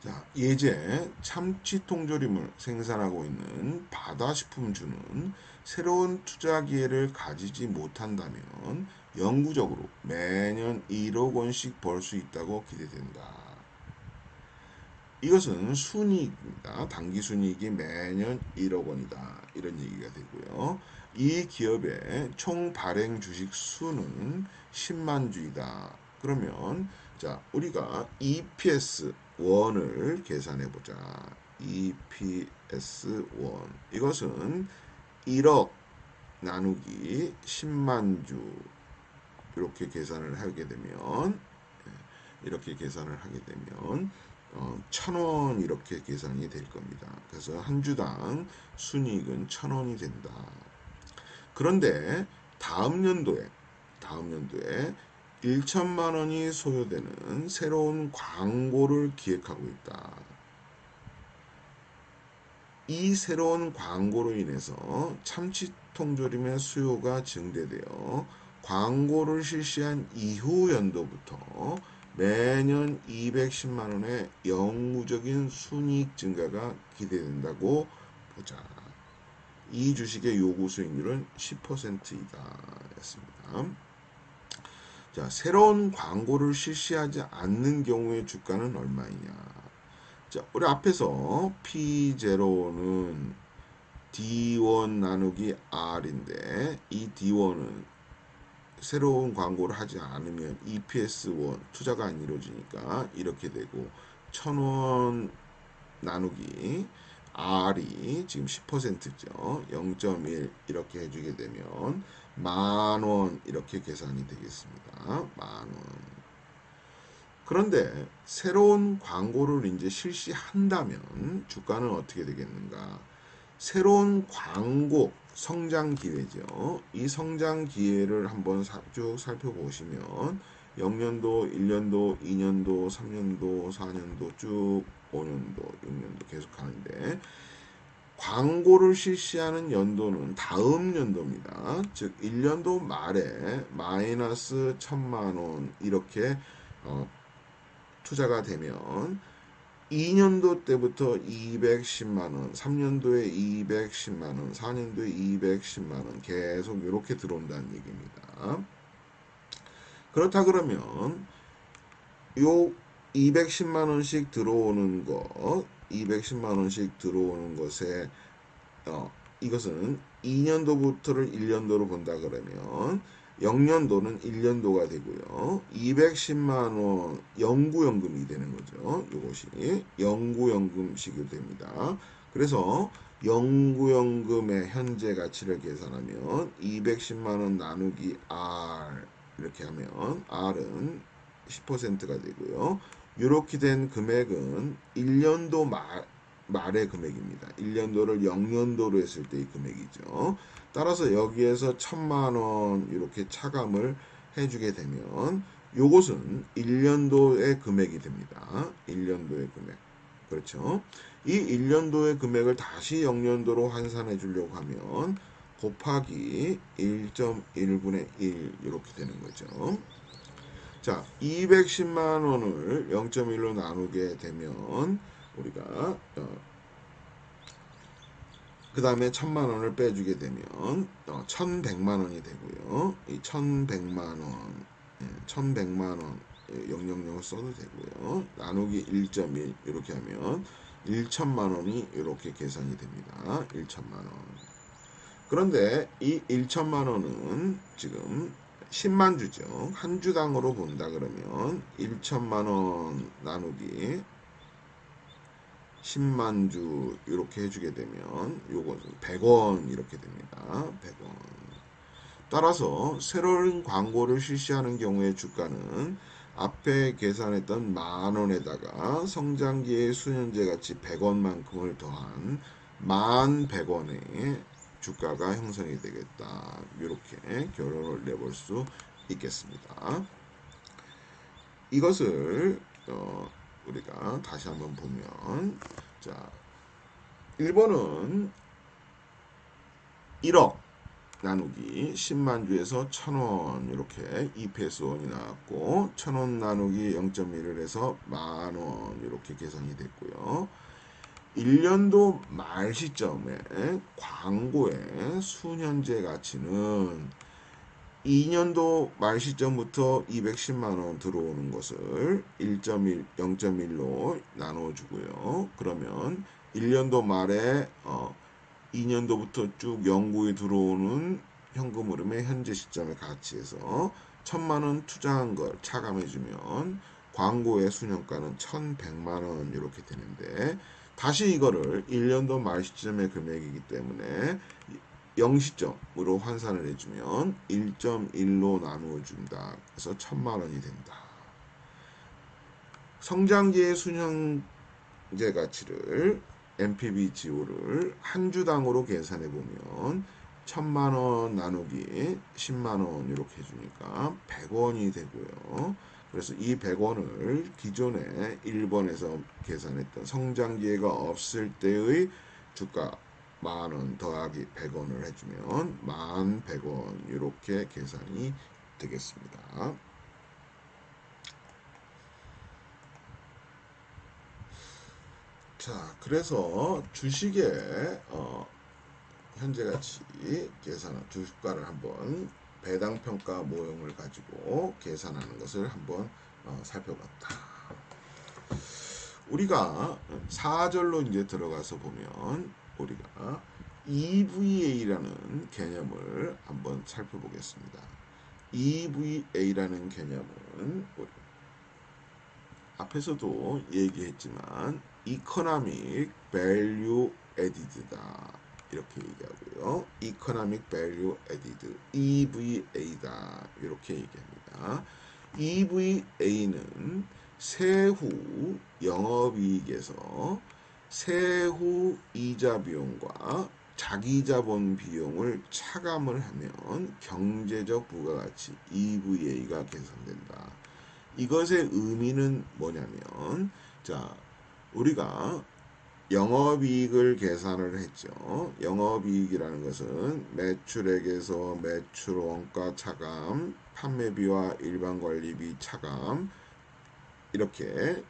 자, 예제 참치통조림을 생산하고 있는 바다식품주는 새로운 투자 기회를 가지지 못한다면 영구적으로 매년 1억 원씩 벌 수 있다고 기대된다. 이것은 순이익입니다. 당기 순이익이 매년 1억 원이다. 이런 얘기가 되고요. 이 기업의 총 발행 주식 수는 10만 주이다. 그러면 자, 우리가 EPS 1을 계산해 보자. EPS 1. 이것은 1억 나누기 10만 주 이렇게 계산을 하게 되면 이렇게 계산을 하게 되면 1,000원 이렇게 계산이 될 겁니다. 그래서 한 주당 순이익은 1,000원이 된다. 그런데 다음 연도에 1천만 원이 소요되는 새로운 광고를 기획하고 있다. 이 새로운 광고로 인해서 참치통조림의 수요가 증대되어 광고를 실시한 이후 연도부터 매년 210만 원의 영구적인 순이익 증가가 기대된다고 보자. 이 주식의 요구 수익률은 10%이다. 였습니다. 자, 새로운 광고를 실시하지 않는 경우의 주가는 얼마이냐? 자, 우리 앞에서 P0는 D1 나누기 R인데 이 D1은 새로운 광고를 하지 않으면 EPS1 투자가 안 이루어지니까 이렇게 되고 1,000원 나누기 R이 지금 10%죠. 0.1 이렇게 해주게 되면 10,000원 이렇게 계산이 되겠습니다. 10,000원. 그런데 새로운 광고를 이제 실시한다면 주가는 어떻게 되겠는가? 새로운 광고 성장 기회죠. 이 성장 기회를 한번 쭉 살펴보시면 0년도, 1년도, 2년도, 3년도, 4년도 쭉 5년도, 6년도 계속 가는데 광고를 실시하는 연도는 다음 연도입니다. 즉 1년도 말에 마이너스 1,000만 원 이렇게 투자가 되면 2년도 때부터 210만 원, 3년도에 210만 원, 4년도에 210만 원 계속 이렇게 들어온다는 얘기입니다. 그렇다 그러면 요 210만 원씩 들어오는 것, 210만 원씩 들어오는 것에 이것은 2년도부터를 1년도로 본다 그러면 0년도는 1년도가 되고요. 210만 원 영구연금이 되는 거죠. 이것이 영구연금식이 됩니다. 그래서 영구연금의 현재 가치를 계산하면 210만 원 나누기 R 이렇게 하면 R은 10%가 되고요. 이렇게 된 금액은 1년도 말의 금액입니다. 1년도를 0년도로 했을 때의 금액이죠. 따라서 여기에서 1,000만 원 이렇게 차감을 해주게 되면 요것은 1년도의 금액이 됩니다. 1년도의 금액. 그렇죠. 이 1년도의 금액을 다시 0년도로 환산해 주려고 하면 곱하기 1.1분의 1 이렇게 되는 거죠. 자, 210만 원을 0.1로 나누게 되면 우리가 그 다음에 1,000만 원을 빼주게 되면 1,100만 원이 되고요. 이 1,100만 원, 1,100만 원 000 써도 되고요. 나누기 1.1 이렇게 하면 1,000만 원이 이렇게 계산이 됩니다. 1,000만 원. 그런데 이 1,000만 원은 지금 10만 주죠. 한 주당으로 본다 그러면 1,000만 원 나누기 10만 주 이렇게 해주게 되면 요거 100원 이렇게 됩니다. 100원. 따라서 새로운 광고를 실시하는 경우의 주가는 앞에 계산했던 만 원에다가 성장기의 수년제 가치 100원만큼을 더한 11,100원의 주가가 형성이 되겠다. 이렇게 결론을 내볼 수 있겠습니다. 이것을 우리가 다시 한번 보면 자 1번은 1억 나누기 10만 주에서 1,000원 이렇게 EPS1이 나왔고 1,000원 나누기 0.1을 해서 10,000원 이렇게 계산이 됐고요. 1년도 말 시점에 광고의 순현재 가치는 2년도 말 시점부터 210만원 들어오는 것을 1.1, 0.1로 나눠주고요. 그러면 1년도 말에 2년도부터 쭉 영구히 들어오는 현금 흐름의 현재 시점의 가치에서 1,000만원 투자한 걸 차감해주면 광고의 순현가는 1,100만원 이렇게 되는데, 다시 이거를 1년도 말 시점의 금액이기 때문에 0시점으로 환산을 해주면 1.1로 나누어 준다. 그래서 1,000만원이 된다. 성장기의 순현재 가치를 NPV 지호를 한 주당으로 계산해 보면 1,000만원 나누기 10만원 이렇게 해주니까 100원이 되고요. 그래서 이 100원을 기존에 1번에서 계산했던 성장기회가 없을 때의 주가 10,000원 더하기 100원을 해주면 10,100원 이렇게 계산이 되겠습니다. 자, 그래서 주식의 현재 가치 계산, 주가를 한번 배당 평가 모형을 가지고 계산하는 것을 한번 살펴봤다. 우리가 4절로 이제 들어가서 보면 우리가 EVA라는 개념을 한번 살펴보겠습니다. EVA라는 개념은 앞에서도 얘기했지만 Economic Value Added다 이렇게 얘기하고요. Economic Value Added EVA다 이렇게 얘기합니다. EVA는 세후 영업이익에서 세후 이자 비용과 자기자본 비용을 차감을 하면 경제적 부가가치 EVA가 계산된다. 이것의 의미는 뭐냐면, 자, 우리가 영업이익을 계산을 했죠. 영업이익이라는 것은 매출액에서 매출 원가 차감, 판매비와 일반관리비 차감, 이렇게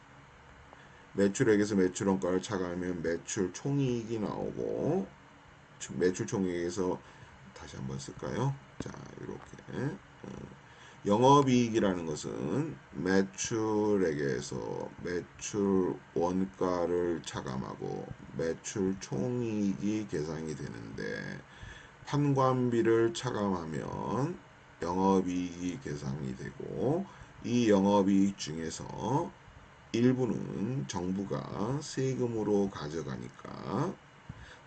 매출액에서 매출 원가를 차감하면 매출 총이익이 나오고, 매출 총이익에서 다시 한번 쓸까요? 자, 이렇게 영업이익이라는 것은 매출액에서 매출 원가를 차감하고 매출 총이익이 계산이 되는데, 판관비를 차감하면 영업이익이 계산이 되고, 이 영업이익 중에서 일부는 정부가 세금으로 가져가니까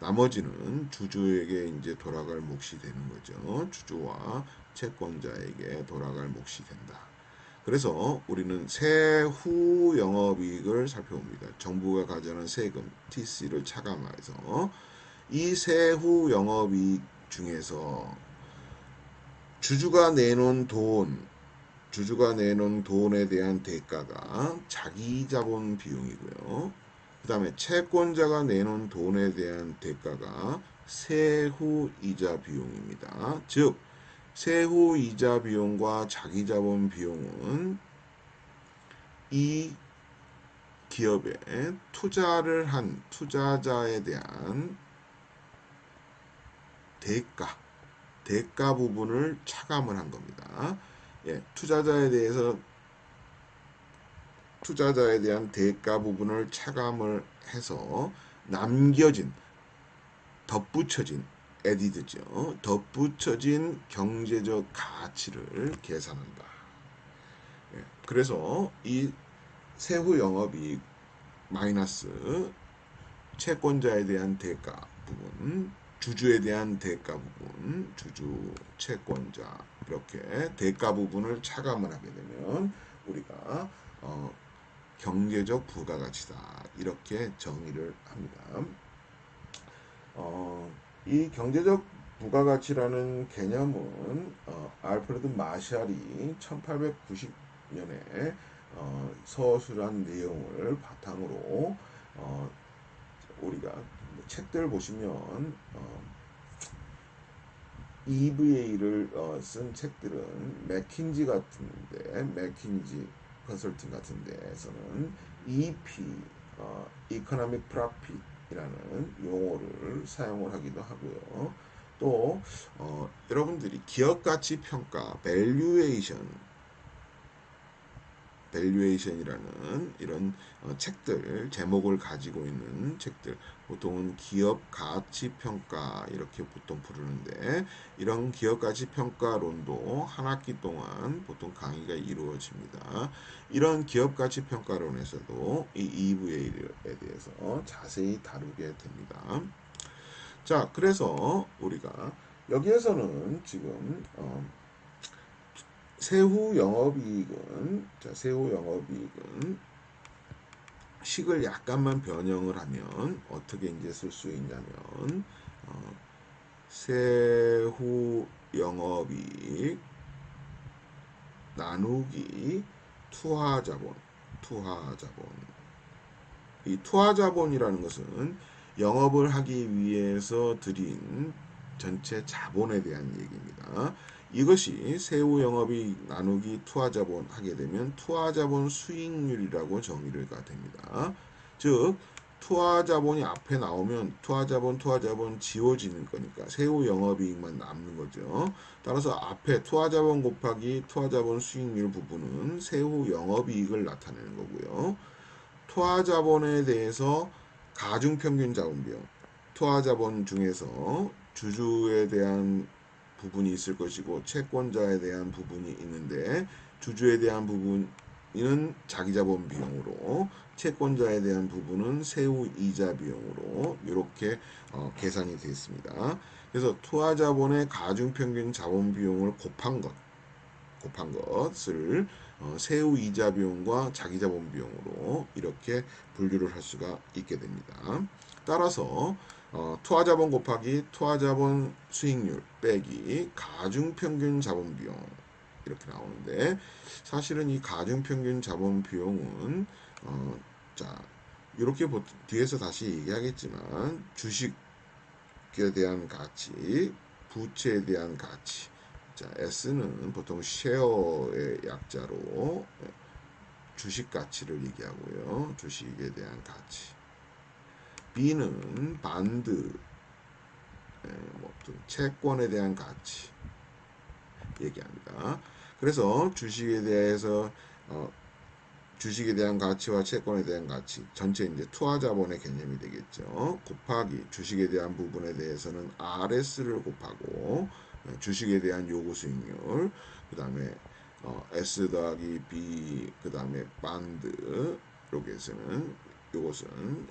나머지는 주주에게 이제 돌아갈 몫이 되는 거죠. 주주와 채권자에게 돌아갈 몫이 된다. 그래서 우리는 세후 영업이익을 살펴봅니다. 정부가 가져가는 세금 TC를 차감해서 이 세후 영업이익 중에서 주주가 내놓은 돈에 대한 대가가 자기자본 비용이고요. 그 다음에 채권자가 내놓은 돈에 대한 대가가 세후이자 비용입니다. 즉 세후이자 비용과 자기자본 비용은 이 기업에 투자를 한 투자자에 대한 대가 부분을 차감을 한 겁니다. 예, 투자자에 대한 대가 부분을 차감을 해서 남겨진, 덧붙여진 에디드죠. 덧붙여진 경제적 가치를 계산한다. 예, 그래서 이 세후 영업이익 마이너스 채권자에 대한 대가 부분, 주주에 대한 대가 부분, 주주, 채권자 이렇게 대가 부분을 차감을 하게 되면 우리가 경제적 부가가치다 이렇게 정의를 합니다. 이 경제적 부가가치라는 개념은 알프레드 마샬이 1890년에 서술한 내용을 바탕으로 우리가 책들 보시면 EVA를 쓴 책들은 맥킨지 같은데, 맥킨지 컨설팅 같은 데에서는 EP, Economic Profit이라는 용어를 사용을 하기도 하고요. 또 여러분들이 기업 가치 평가, 밸류에이션이라는 이런 책들, 제목을 가지고 있는 책들, 보통은 기업 가치 평가 이렇게 보통 부르는데, 이런 기업 가치 평가론도 한 학기 동안 보통 강의가 이루어집니다. 이런 기업 가치 평가론에서도 이 EVA에 대해서 자세히 다루게 됩니다. 자, 그래서 우리가 여기에서는 지금 세후 영업이익은, 세후 영업이익은 식을 약간만 변형을 하면 어떻게 이제 쓸 수 있냐면, 세후 영업이익 나누기 투하자본. 이 투하자본이라는 것은 영업을 하기 위해서 들인 전체 자본에 대한 얘기입니다. 이것이 세후 영업이 나누기 투하자본 하게 되면 투하자본 수익률이라고 정의가 됩니다. 즉 투하자본이 앞에 나오면 투하자본 지워지는 거니까 세후 영업이익만 남는 거죠. 따라서 앞에 투하자본 곱하기 투하자본 수익률 부분은 세후 영업이익을 나타내는 거고요. 투하자본에 대해서 가중평균 자본비용, 투하자본 중에서 주주에 대한 부분이 있을 것이고 채권자에 대한 부분이 있는데, 주주에 대한 부분은 자기자본 비용으로, 채권자에 대한 부분은 세후 이자 비용으로 이렇게 계산이 되어 있습니다. 그래서 투하자본의 가중평균 자본 비용을 곱한 것을 세후 이자 비용과 자기자본 비용으로 이렇게 분류를 할 수가 있게 됩니다. 따라서 투하자본 곱하기 투하자본 수익률 빼기 가중평균 자본 비용 이렇게 나오는데, 사실은 이 가중평균 자본 비용은 자 이렇게 뒤에서 다시 얘기하겠지만, 주식에 대한 가치, 부채에 대한 가치. 자, S는 보통 쉐어의 약자로 주식 가치를 얘기하고요. 주식에 대한 가치. B는 반드, 채권에 대한 가치 얘기합니다. 그래서 주식에 대한 가치와 채권에 대한 가치, 전체 이제 투하자본의 개념이 되겠죠. 곱하기 주식에 대한 부분에 대해서는 RS를 곱하고, 주식에 대한 요구 수익률, 그 다음에 S 더하기 B, 그 다음에 반드, 여기에서는 요것은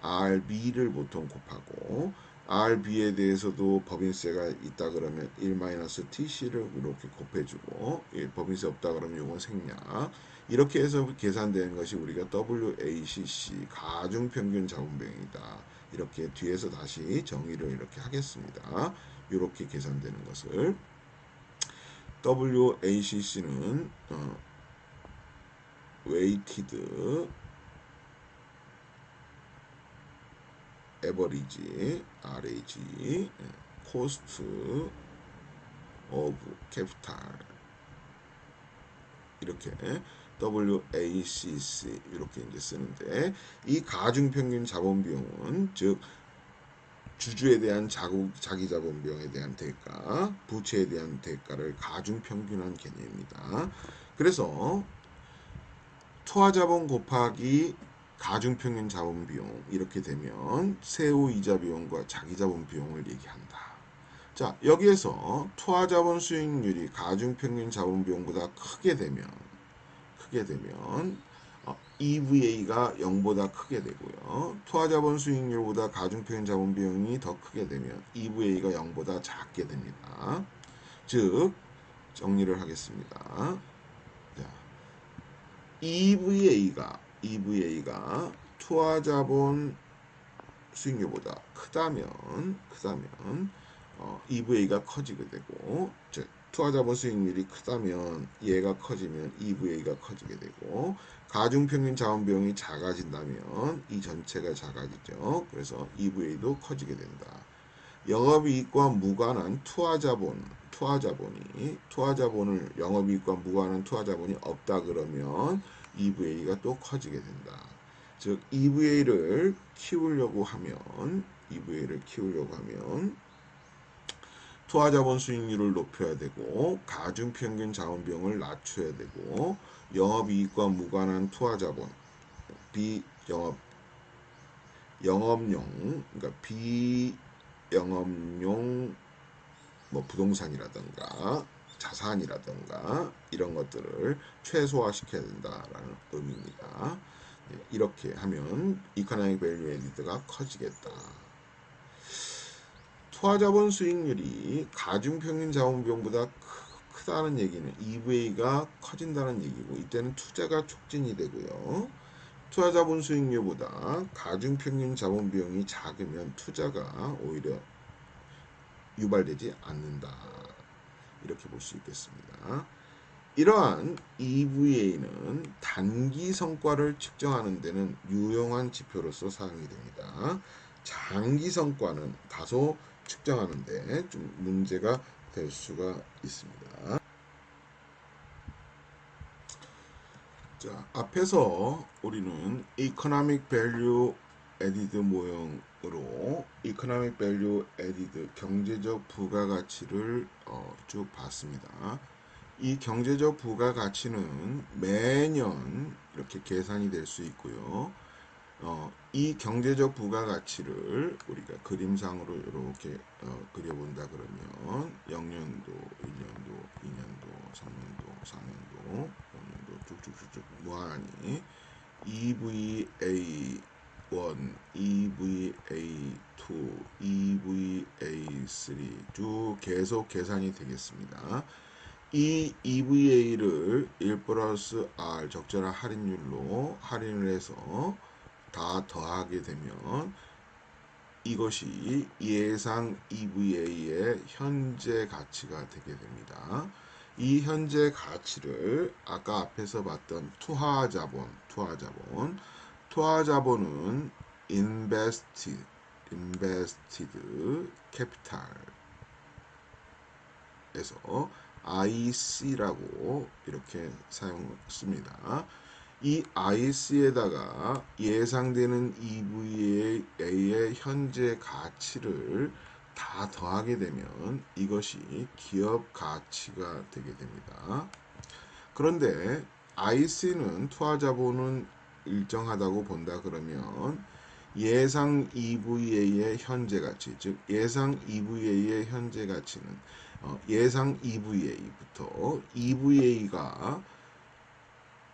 RB를 보통 곱하고, RB에 대해서도 법인세가 있다 그러면 1-TC를 이렇게 곱해주고, 법인세 없다 그러면 요건 생략. 이렇게 해서 계산되는 것이 우리가 WACC, 가중평균 자본비용이다. 이렇게 뒤에서 다시 정의를 이렇게 하겠습니다. 이렇게 계산되는 것을 WACC는 weighted average, RAG, cost of capital, 이렇게 WACC 이렇게 이제 쓰는데, 이 가중평균 자본비용은 즉 주주에 대한 자기자본 비용에 대한 대가, 부채에 대한 대가를 가중평균한 개념입니다. 그래서 투하자본 곱하기 가중평균 자본 비용 이렇게 되면 세후 이자 비용과 자기자본 비용을 얘기한다. 자, 여기에서 투하자본 수익률이 가중평균 자본 비용보다 크게 되면 EVA가 0보다 크게 되고요. 투하자본 수익률보다 가중평균 자본 비용이 더 크게 되면 EVA가 0보다 작게 됩니다. 즉 정리를 하겠습니다. 자, EVA가 투하자본 수익률보다 크다면 EVA가 커지게 되고, 즉 투하자본 수익률이 크다면 얘가 커지면 EVA가 커지게 되고, 가중평균 자본비용이 작아진다면 이 전체가 작아지죠. 그래서 EVA도 커지게 된다. 영업이익과 무관한 투하자본을 영업이익과 무관한 투하자본이 없다 그러면 EVA가 또 커지게 된다. 즉 EVA를 키우려고 하면 투하자본 수익률을 높여야 되고 가중평균 자본비용을 낮춰야 되고 영업이익과 무관한 투하자본 영업용 그러니까 비영업용 뭐 부동산이라든가 자산이라든가 이런 것들을 최소화시켜야 된다라는 의미입니다. 이렇게 하면 이코노믹 밸류 에디드가 커지겠다. 투하자본 수익률이 가중평균 자본비용보다 크다는 얘기는 EVA가 커진다는 얘기고 이때는 투자가 촉진이 되고요. 투하자본 수익률보다 가중평균 자본비용이 작으면 투자가 오히려 유발되지 않는다. 이렇게 볼 수 있겠습니다. 이러한 EVA는 단기 성과를 측정하는 데는 유용한 지표로서 사용이 됩니다. 장기 성과는 다소 측정하는 데 좀 문제가 될 수가 있습니다. 자, 앞에서 우리는 Economic Value Added 모형으로 Economic Value Added 경제적 부가가치를 쭉 봤습니다. 이 경제적 부가가치는 매년 이렇게 계산이 될 수 있고요. 이 경제적 부가가치를 우리가 그림상으로 이렇게 그려본다 그러면 0년도, 1년도, 2년도, 3년도, 4년도, 5년도 쭉쭉쭉쭉 무한히 EVA1, EVA2, EVA3 쭉 계속 계산이 되겠습니다. 이 EVA를 1 플러스 R 적절한 할인율로 할인을 해서 다 더하게 되면 이것이 예상 EVA의 현재 가치가 되게 됩니다. 이 현재 가치를 아까 앞에서 봤던 투하자본은 invested capital에서 IC라고 이렇게 사용습니다. 이 IC에다가 예상되는 EVA의 현재 가치를 다 더하게 되면 이것이 기업 가치가 되게 됩니다. 그런데 IC는 투하자본은 일정하다고 본다 그러면 예상 EVA의 현재 가치, 즉 예상 EVA의 현재 가치는 예상 EVA부터 EVA가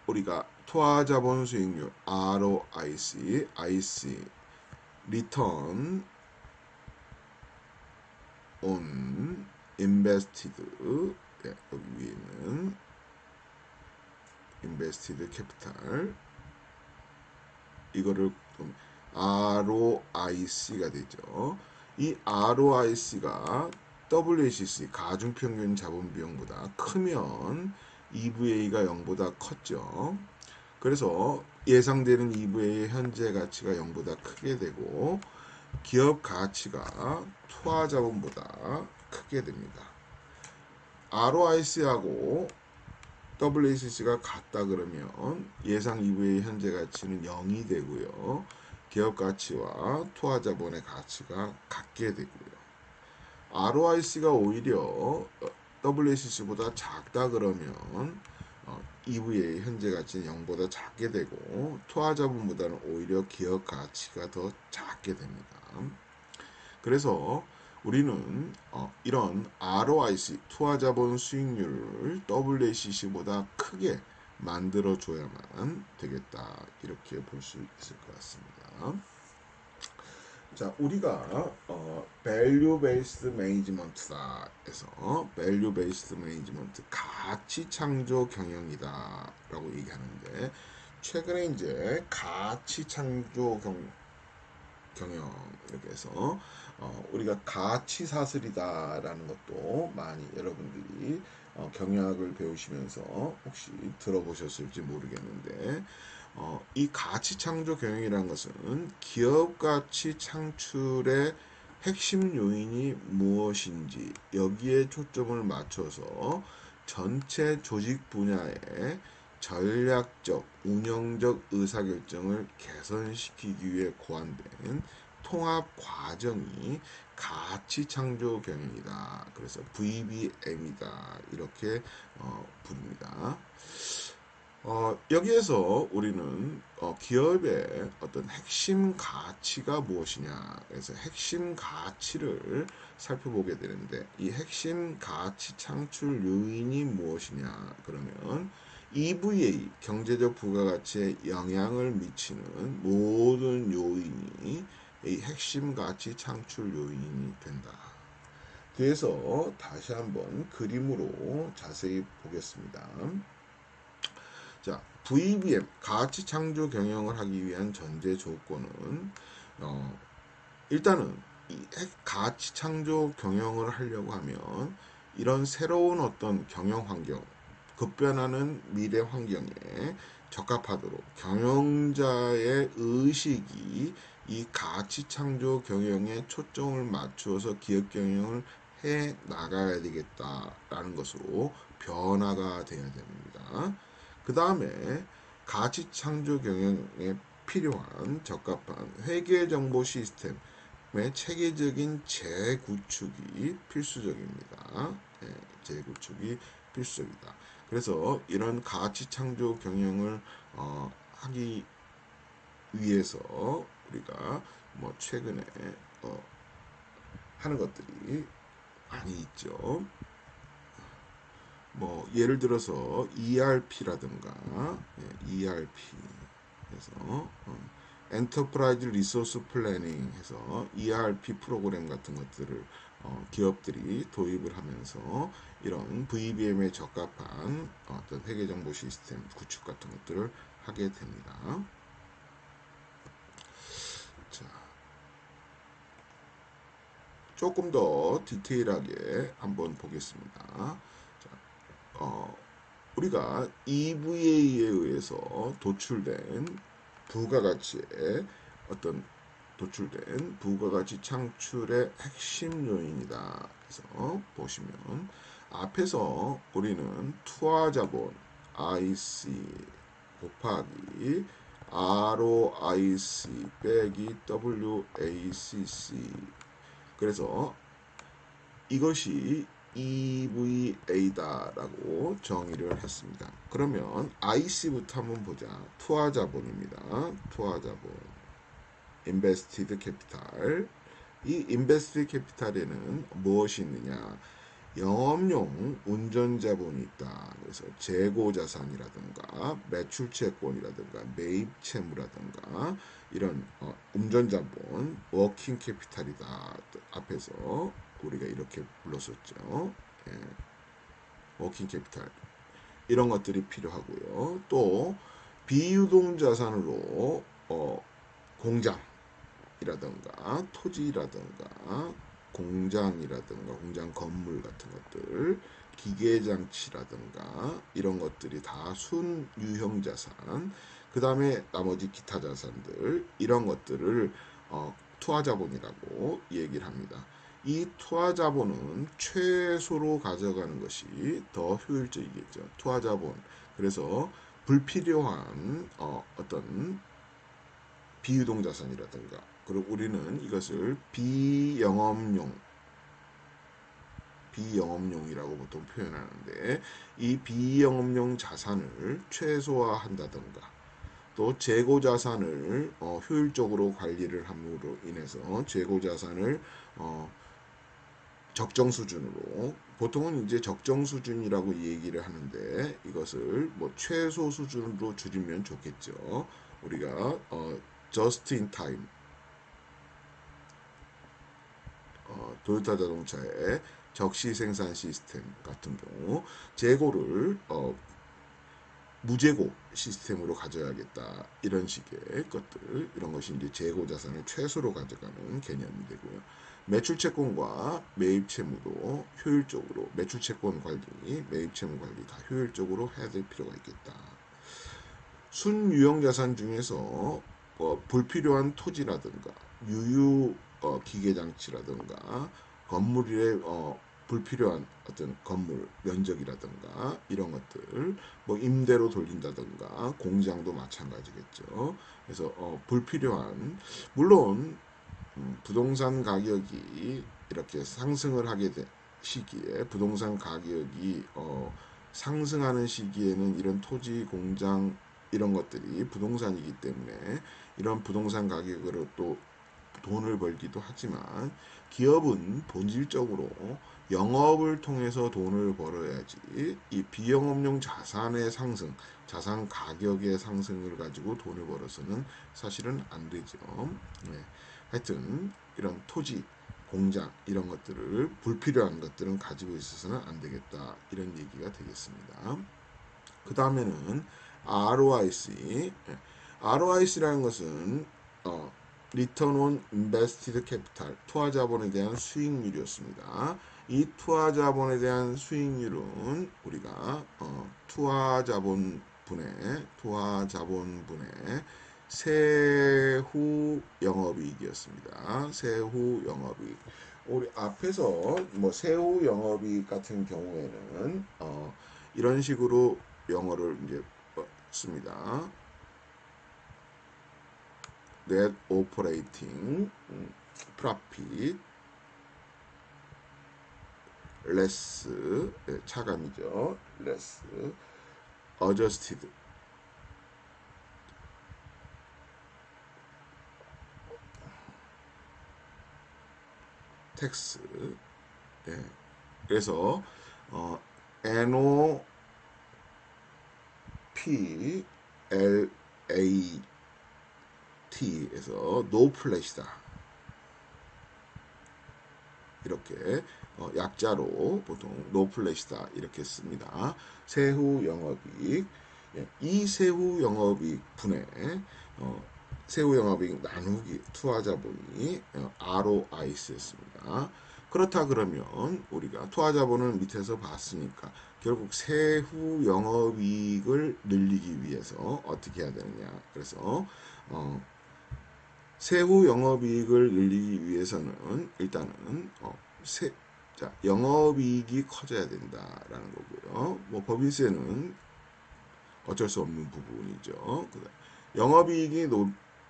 우리가 투하자본 수익률 ROIC, IC, Return on Invested, 네, 여기 위에는 Invested Capital 이거를 ROIC가 되죠. 이 ROIC가 WACC 가중평균 자본비용보다 크면 EVA가 0보다 컸죠. 그래서 예상되는 EVA의 현재 가치가 0보다 크게 되고 기업 가치가 투하자본보다 크게 됩니다. ROIC하고 WACC가 같다 그러면 예상 EVA 현재 가치는 0이 되고요. 기업 가치와 투하자본의 가치가 같게 되고요. ROIC가 오히려 WACC보다 작다 그러면 EVA 현재 가치는 0보다 작게 되고 투하자본보다는 오히려 기업 가치가 더 작게 됩니다. 그래서 우리는 이런 ROIC 투하자본 수익률을 WACC보다 크게 만들어줘야만 되겠다 이렇게 볼 수 있을 것 같습니다. 자, 우리가 value based management다 해서 value based management 가치 창조 경영이다라고 얘기하는데 최근에 이제 가치 창조 경영 이렇게 해서 우리가 가치 사슬이다라는 것도 많이 여러분들이 경영학을 배우시면서 혹시 들어보셨을지 모르겠는데 이 가치 창조 경영이라는 것은 기업 가치 창출의 핵심 요인이 무엇인지 여기에 초점을 맞춰서 전체 조직 분야의 전략적, 운영적 의사결정을 개선시키기 위해 고안된 통합 과정이 가치 창조 경영이다. 그래서 VBM이다. 이렇게 부릅니다. 여기에서 우리는 기업의 어떤 핵심 가치가 무엇이냐, 그래서 핵심 가치를 살펴보게 되는데, 이 핵심 가치 창출 요인이 무엇이냐, 그러면 EVA, 경제적 부가가치에 영향을 미치는 모든 요인이 이 핵심 가치 창출 요인이 된다. 그래서 다시 한번 그림으로 자세히 보겠습니다. 자, VBM, 가치 창조 경영을 하기 위한 전제 조건은 일단은 이 가치 창조 경영을 하려고 하면 이런 새로운 어떤 경영 환경, 급변하는 미래 환경에 적합하도록 경영자의 의식이 이 가치 창조 경영에 초점을 맞추어서 기업 경영을 해 나가야 되겠다라는 것으로 변화가 되어야 됩니다. 그 다음에 가치 창조 경영에 필요한 적합한 회계 정보 시스템의 체계적인 재구축이 필수적입니다. 네, 재구축이 필수적이다. 그래서 이런 가치 창조 경영을 하기 위해서 우리가 뭐 최근에 하는 것들이 많이 있죠. 뭐 예를 들어서 ERP라든가 ERP 해서 엔터프라이즈 리소스 플래닝 해서 ERP 프로그램 같은 것들을 기업들이 도입을 하면서 이런 VBM에 적합한 어떤 회계정보 시스템 구축 같은 것들을 하게 됩니다. 자, 조금 더 디테일하게 한번 보겠습니다. 자, 우리가 EVA에 의해서 도출된 부가가치의 어떤 도출된 부가가치 창출의 핵심 요인이다. 그래서 보시면 앞에서 우리는 투하자본 IC 곱하기 ROIC 빼기 WACC, 그래서 이것이 EVA다라고 정의를 했습니다. 그러면 IC부터 한번 보자. 투하자본입니다. 투하자본, Invested Capital. 이 Invested Capital에는 무엇이 있느냐? 영업용 운전자본이 있다. 그래서 재고자산이라든가 매출채권이라든가 매입채무라든가 이런 운전자본, 워킹 캐피탈이다. 앞에서 우리가 이렇게 불렀었죠. 예, 워킹 캐피탈, 이런 것들이 필요하고요. 또 비유동 자산으로 공장이라든가 토지라든가 공장이라든가 공장 건물 같은 것들, 기계장치라든가 이런 것들이 다 순유형 자산, 그 다음에 나머지 기타 자산들, 이런 것들을 투하자본이라고 얘기를 합니다. 이 투하자본은 최소로 가져가는 것이 더 효율적이겠죠. 투하자본. 그래서 불필요한 어떤 비유동 자산이라든가, 그리고 우리는 이것을 비영업용이라고 보통 표현하는데, 이 비영업용 자산을 최소화한다든가, 또 재고 자산을 효율적으로 관리를 함으로 인해서 재고 자산을 적정 수준으로, 보통은 이제 적정 수준이라고 얘기를 하는데 이것을 뭐 최소 수준으로 줄이면 좋겠죠. 우리가 just in time, 도요타 자동차의 적시 생산 시스템 같은 경우 재고를 무재고 시스템으로 가져야겠다, 이런 식의 것들, 이런 것이 이제 재고 자산을 최소로 가져가는 개념이 되고요. 매출 채권과 매입 채무도 효율적으로, 매출 채권 관리, 매입 채무 관리 다 효율적으로 해야 될 필요가 있겠다. 순유형 자산 중에서 불필요한 토지라든가 유유 기계 장치라든가 건물에 불필요한 어떤 건물 면적이라든가 이런 것들 뭐 임대로 돌린다든가 공장도 마찬가지겠죠. 그래서 불필요한 물론 부동산 가격이 이렇게 상승을 하게 된 시기에 부동산 가격이 상승하는 시기에는 이런 토지 공장 이런 것들이 부동산이기 때문에 이런 부동산 가격으로 또 돈을 벌기도 하지만 기업은 본질적으로 영업을 통해서 돈을 벌어야지 이 비영업용 자산의 상승, 자산 가격의 상승을 가지고 돈을 벌어서는 사실은 안 되죠. 네. 하여튼 이런 토지, 공장 이런 것들을 불필요한 것들은 가지고 있어서는 안 되겠다 이런 얘기가 되겠습니다. 그 다음에는 ROIC. ROIC라는 것은 Return on Invested Capital, 투하 자본에 대한 수익률이었습니다. 이 투하 자본에 대한 수익률은 우리가 투하 자본분의 세후 영업이익이었습니다. 세후 영업이익. 우리 앞에서 뭐 세후 영업이익 같은 경우에는 이런 식으로 영어를 이제 씁니다. Net Operating Profit less 차감이죠. less adjusted tax. 예. 그래서 NOPLAT에서 no 플랫이다. 이렇게 약자로 보통 no 플랫이다 이렇게 씁니다. 세후 영업이익. 이 세후 영업이익 분의 세후 영업이익 나누기 투하자본이 ROIC였습니다. 그렇다 그러면 우리가 투하자본을 밑에서 봤으니까 결국 세후 영업이익을 늘리기 위해서 어떻게 해야 되느냐. 그래서 세후 영업이익을 늘리기 위해서는 일단은 영업이익이 커져야 된다라는 거고요. 뭐 법인세는 어쩔 수 없는 부분이죠. 영업이익이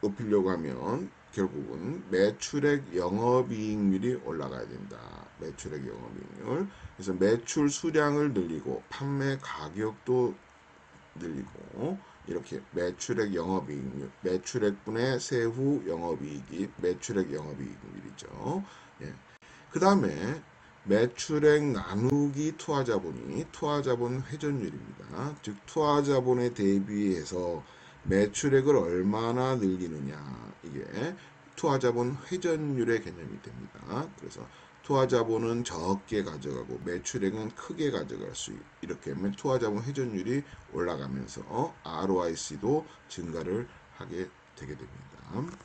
높이려고 하면 결국은 매출액 영업이익률이 올라가야 된다. 매출액 영업이익률. 그래서 매출 수량을 늘리고 판매 가격도 늘리고 이렇게 매출액 영업이익률, 매출액분의 세후 영업이익이 매출액 영업이익률이죠. 예. 그 다음에 매출액 나누기 투하자본이 투하자본 회전율입니다. 즉 투하자본에 대비해서 매출액을 얼마나 늘리느냐 이게 투하자본 회전율의 개념이 됩니다. 그래서 투하자본은 적게 가져가고 매출액은 크게 가져갈 수 이렇게 하면 투하자본 회전율이 올라가면서 ROIC도 증가를 하게 되게 됩니다.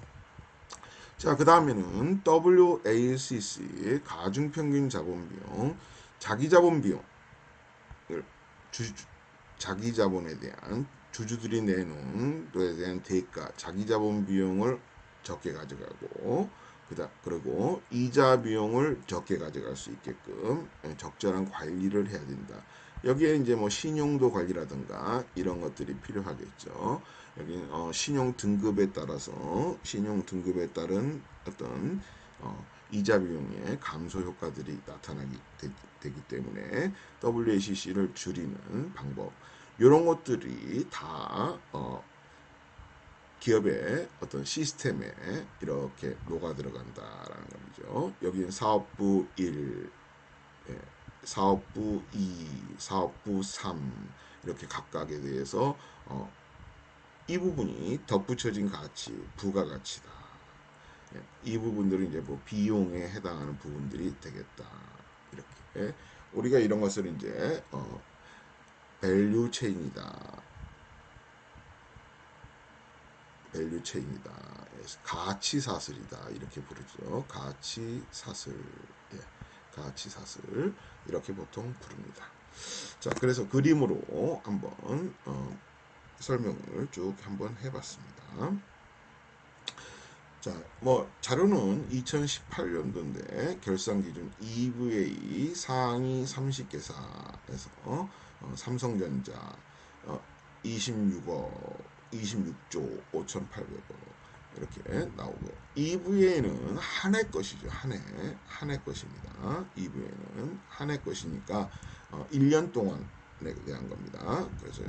자, 그 다음에는 WACC 가중평균 자본비용, 자기자본 비용을 자기자본에 대한 주주들이 내놓은 것에 대한 대가, 자기자본 비용을 적게 가져가고 그리고 이자 비용을 적게 가져갈 수 있게끔 적절한 관리를 해야 된다. 여기에 이제 뭐 신용도 관리라든가 이런 것들이 필요하겠죠. 여기 신용 등급에 따른 어떤 이자 비용의 감소 효과들이 나타나기 되기 때문에 WACC를 줄이는 방법 이런 것들이 다 기업의 어떤 시스템에 이렇게 녹아 들어간다라는 거죠. 여기는 사업부 1, 사업부 2, 사업부 3 이렇게 각각에 대해서 이 부분이 덧붙여진 가치, 부가가치다. 이 부분들은 이제 뭐 비용에 해당하는 부분들이 되겠다. 이렇게 우리가 이런 것을 이제 밸류 체인이다. 밸류 체인이다. 가치 사슬이다. 이렇게 부르죠. 가치 사슬. 예. 가치 사슬. 이렇게 보통 부릅니다. 자, 그래서 그림으로 한번 설명을 쭉 한번 해봤습니다. 자, 뭐 자료는 2018년도인데 결산 기준 EVA 상위 30개사에서 삼성전자 26억 26조 5,800억 이렇게 나오고요. EVA는 한 해 것이죠. 한 해 것입니다. EVA는 한 해 것이니까 1년 동안 대한 겁니다. 그래서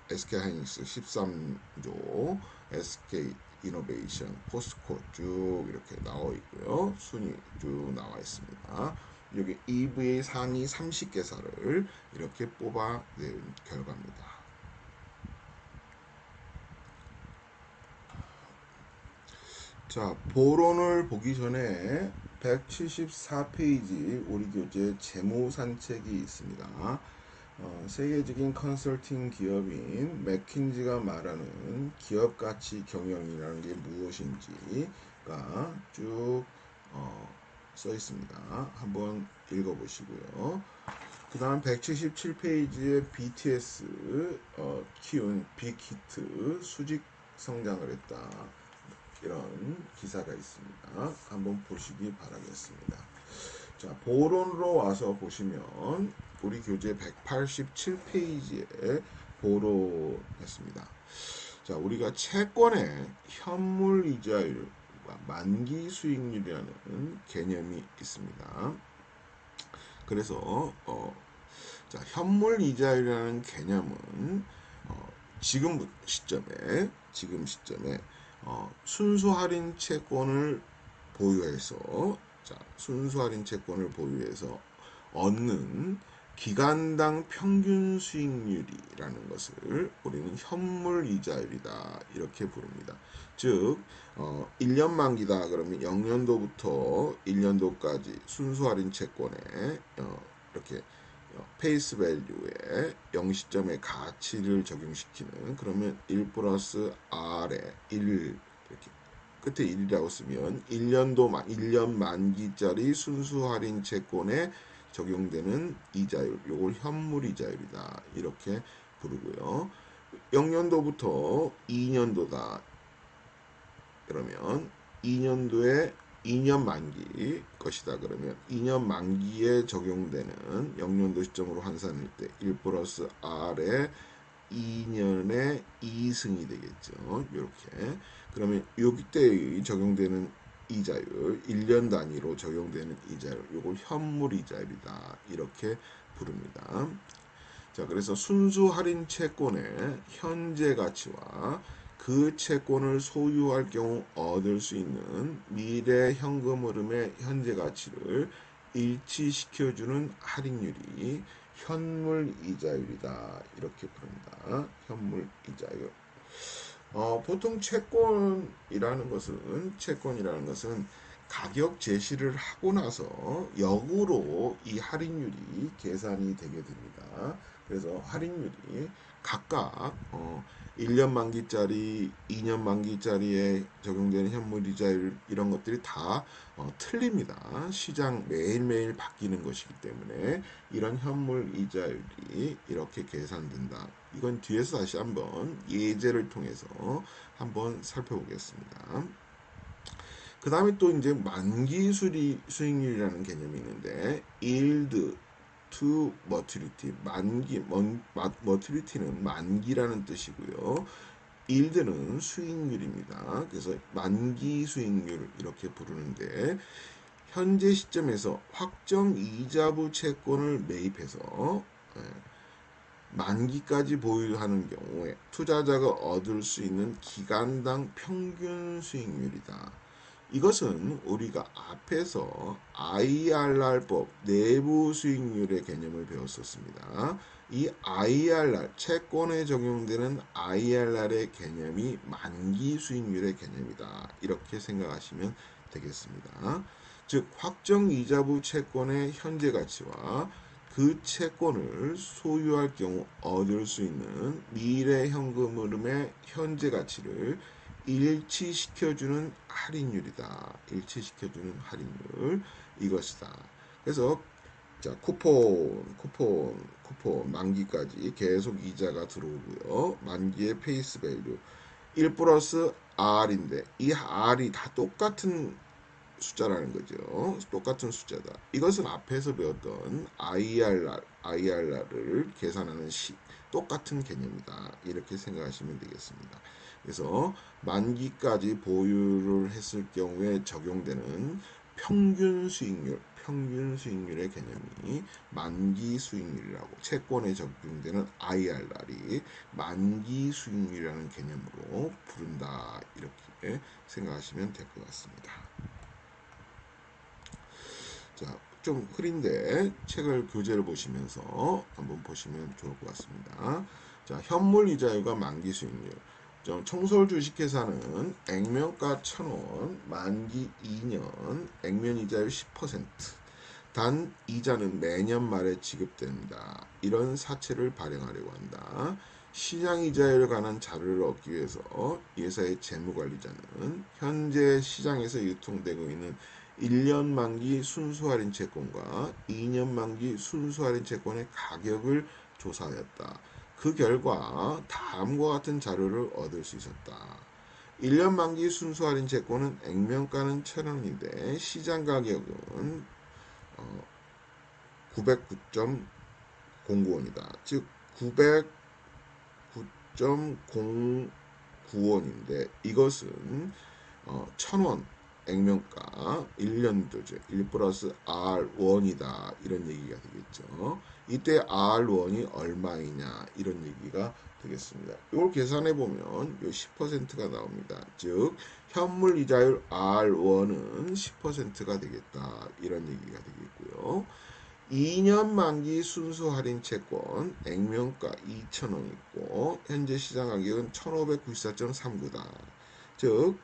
SK 하이닉스 13조, SK 이노베이션, 포스코 쭉 이렇게 나와 있고요. 순위 쭉 나와 있습니다. 여기 EVA 상위 30개사를 이렇게 뽑아낸 결과입니다. 자, 보론을 보기 전에 174페이지 우리 교재 재무산책이 있습니다. 세계적인 컨설팅 기업인 맥킨지가 말하는 기업가치 경영이라는 게 무엇인지가 쭉 써 있습니다. 한번 읽어보시고요. 그 다음 177페이지에 BTS 키운 빅히트 수직 성장을 했다. 이런 기사가 있습니다. 한번 보시기 바라겠습니다. 자, 보론으로 와서 보시면 우리 교재 187페이지에 보론했습니다. 자, 우리가 채권의 현물 이자율과 만기 수익률이라는 개념이 있습니다. 그래서 자, 현물 이자율이라는 개념은 지금 시점에 순수 할인 채권을 보유해서 순수 할인 채권을 보유해서 얻는 기간당 평균 수익률이라는 것을 우리는 현물 이자율이다 이렇게 부릅니다. 즉 1년 만기다 그러면 0년도부터 1년도까지 순수 할인 채권에 이렇게 페이스 밸류에 0시점의 가치를 적용시키는 그러면 1 플러스 R에 1 이렇게 끝에 1이라고 쓰면 1년 만기짜리 순수 할인 채권에 적용되는 이자율, 요걸 현물 이자율이다 이렇게 부르고요. 0년도부터 2년도다 그러면 2년도에 2년 만기 것이다 그러면 2년 만기에 적용되는 0년도 시점으로 환산할 때 1 플러스 R에 2년의 2승이 되겠죠. 이렇게 그러면 여기 때 적용되는 이자율 1년 단위로 적용되는 이자율 요걸 현물 이자율이다 이렇게 부릅니다. 자, 그래서 순수 할인 채권의 현재 가치와 그 채권을 소유할 경우 얻을 수 있는 미래 현금 흐름의 현재 가치를 일치시켜주는 할인율이 현물 이자율이다 이렇게 부릅니다. 현물 이자율. 보통 채권이라는 것은 가격 제시를 하고 나서 역으로 이 할인율이 계산이 되게 됩니다. 그래서 할인율이 각각 1년 만기짜리, 2년 만기짜리에 적용되는 현물이자율 이런 것들이 다 틀립니다. 시장 매일매일 바뀌는 것이기 때문에 이런 현물이자율이 이렇게 계산된다. 이건 뒤에서 다시 한번 예제를 통해서 한번 살펴보겠습니다. 그 다음에 또 이제 만기 수익률이라는 개념이 있는데 yield to maturity maturity는 만기라는 뜻이고요. yield는 수익률입니다. 그래서 만기 수익률 이렇게 부르는데 현재 시점에서 확정 이자부 채권을 매입해서 만기까지 보유하는 경우에 투자자가 얻을 수 있는 기간당 평균 수익률이다. 이것은 우리가 앞에서 IRR법 내부 수익률의 개념을 배웠었습니다. 이 IRR 채권에 적용되는 IRR의 개념이 만기 수익률의 개념이다. 이렇게 생각하시면 되겠습니다. 즉 확정 이자부 채권의 현재 가치와 그 채권을 소유할 경우 얻을 수 있는 미래 현금 흐름의 현재 가치를 일치시켜주는 할인율이다. 일치시켜주는 할인율 이것이다. 그래서 자 쿠폰 만기까지 계속 이자가 들어오고요. 만기의 페이스 밸류 1 플러스 R인데 이 R이 다 똑같은 숫자라는 거죠. 똑같은 숫자다. 이것은 앞에서 배웠던 IRR을 계산하는 똑같은 개념이다. 이렇게 생각하시면 되겠습니다. 그래서 만기까지 보유를 했을 경우에 적용되는 평균 수익률의 개념이 만기 수익률이라고, 채권에 적용되는 IRR이 만기 수익률이라는 개념으로 부른다. 이렇게 생각하시면 될 것 같습니다. 자, 좀 흐린데 책을 교재를 보시면서 한번 보시면 좋을 것 같습니다. 자, 현물 이자율과 만기 수익률. 청솔 주식회사는 액면가 1,000원, 만기 2년, 액면 이자율 10%. 단 이자는 매년 말에 지급됩니다. 이런 사채를 발행하려고 한다. 시장 이자율에 관한 자료를 얻기 위해서 회사의 재무관리자는 현재 시장에서 유통되고 있는 1년 만기 순수 할인 채권과 2년 만기 순수 할인 채권의 가격을 조사하였다. 그 결과 다음과 같은 자료를 얻을 수 있었다. 1년 만기 순수 할인 채권은 액면가는 1,000원인데 시장 가격은 909.09원이다. 즉 909.09원인데 이것은 1,000원 액면가 1년도죠. 1 플러스 R1이다. 이런 얘기가 되겠죠. 이때 R1이 얼마이냐 이런 얘기가 되겠습니다. 이걸 계산해 보면 10%가 나옵니다. 즉 현물 이자율 R1은 10%가 되겠다. 이런 얘기가 되겠고요. 2년 만기 순수 할인 채권 액면가 2,000원 있고 현재 시장 가격은 1,594.39다. 즉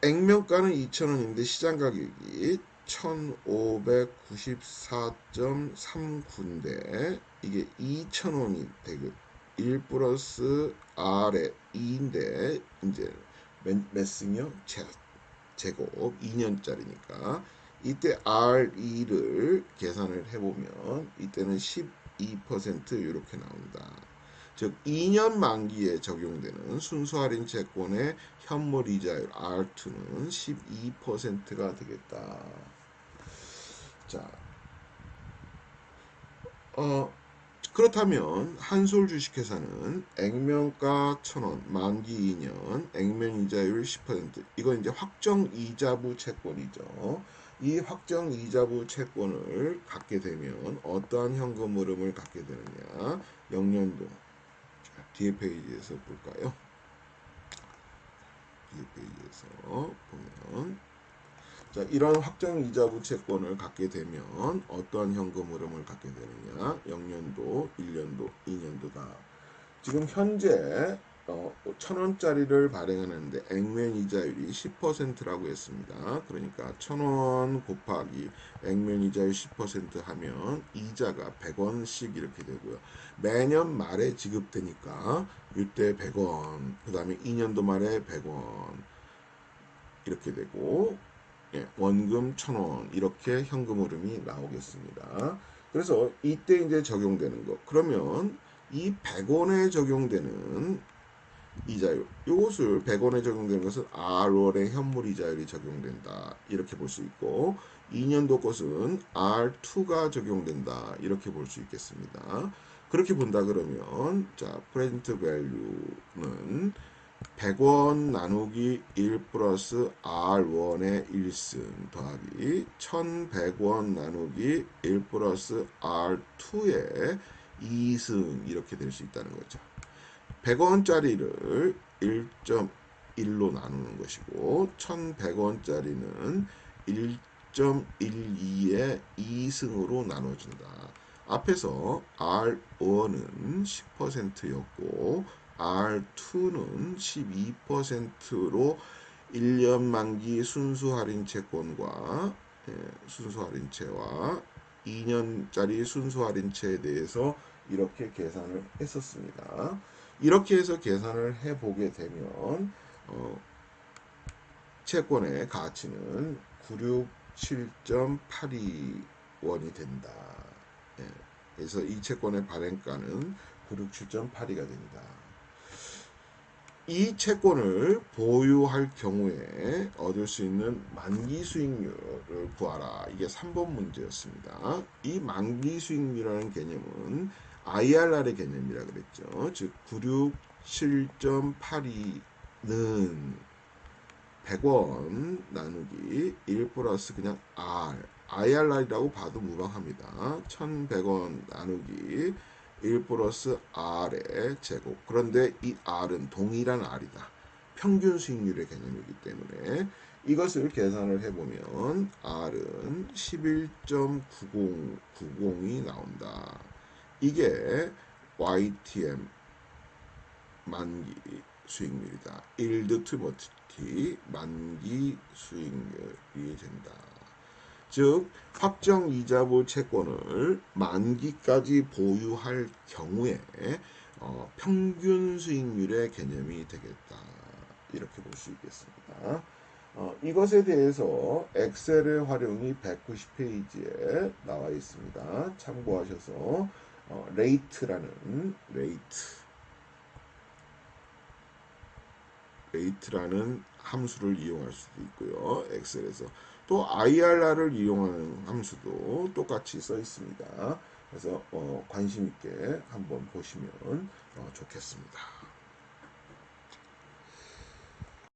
액면가는 2,000원인데 시장 가격이 1,594.39인데 이게 2,000원이 되고 1 플러스 R의 2인데 이제 몇 승이요? 제곱 2년짜리니까 이때 R2를 계산을 해보면 이때는 12% 이렇게 나온다. 즉 2년 만기에 적용되는 순수 할인 채권의 현물 이자율 R2는 12%가 되겠다. 자, 그렇다면 한솔 주식회사는 액면가 1,000원, 만기 2년, 액면 이자율 10%. 이건 이제 확정 이자부 채권이죠. 이 확정 이자부 채권을 갖게 되면 어떠한 현금 흐름을 갖게 되느냐? 0년도. 뒤에 페이지에서 볼까요? 뒤에 페이지에서 보면 자, 이런 확정 이자부 채권을 갖게 되면 어떠한 현금 흐름을 갖게 되느냐? 0년도, 1년도, 2년도다. 지금 현재 1,000원짜리를 발행하는데 액면 이자율이 10%라고 했습니다. 그러니까 1,000원 곱하기 액면 이자율 10% 하면 이자가 100원씩 이렇게 되고요. 매년 말에 지급되니까 이때 100원, 그 다음에 2년도 말에 100원 이렇게 되고 원금 1,000원 이렇게 현금 흐름이 나오겠습니다. 그래서 이때 이제 적용되는 거. 그러면 이 100원에 적용되는 이자율, 이것을 100원에 적용되는 것은 R1의 현물 이자율이 적용된다. 이렇게 볼 수 있고 2년도 것은 R2가 적용된다. 이렇게 볼 수 있겠습니다. 그렇게 본다 그러면 자, 프레젠트 밸류는 100원 나누기 1 플러스 R1의 1승 더하기 1100원 나누기 1 플러스 R2의 2승 이렇게 될 수 있다는 거죠. 100원짜리를 1.1로 나누는 것이고 1100원짜리는 1.12의 2승으로 나눠준다. 앞에서 R1은 10%였고 R2는 12%로 1년 만기 순수 할인 채권과 순수 할인채와 2년짜리 순수 할인채에 대해서 이렇게 계산을 했었습니다. 이렇게 해서 계산을 해보게 되면 채권의 가치는 967.82원이 된다. 그래서 이 채권의 발행가는 967.82가 됩니다. 이 채권을 보유할 경우에 얻을 수 있는 만기 수익률을 구하라. 이게 3번 문제였습니다. 이 만기 수익률이라는 개념은 IRR의 개념이라 그랬죠. 즉 967.82는 100원 나누기 1 플러스 그냥 IRR이라고 봐도 무방합니다. 1100원 나누기 1 플러스 R의 제곱. 그런데 이 R은 동일한 R이다. 평균 수익률의 개념이기 때문에 이것을 계산을 해보면 R은 11.9090이 나온다. 이게 YTM 만기 수익률이다. Yield to Maturity 만기 수익률이 된다. 즉 확정 이자부 채권을 만기까지 보유할 경우에 평균 수익률의 개념이 되겠다. 이렇게 볼 수 있겠습니다. 이것에 대해서 엑셀의 활용이 190페이지에 나와 있습니다. 참고하셔서 레이트라는 함수를 이용할 수도 있고요. 엑셀에서 또 IRR을 이용하는 함수도 똑같이 써 있습니다. 그래서 관심 있게 한번 보시면 좋겠습니다.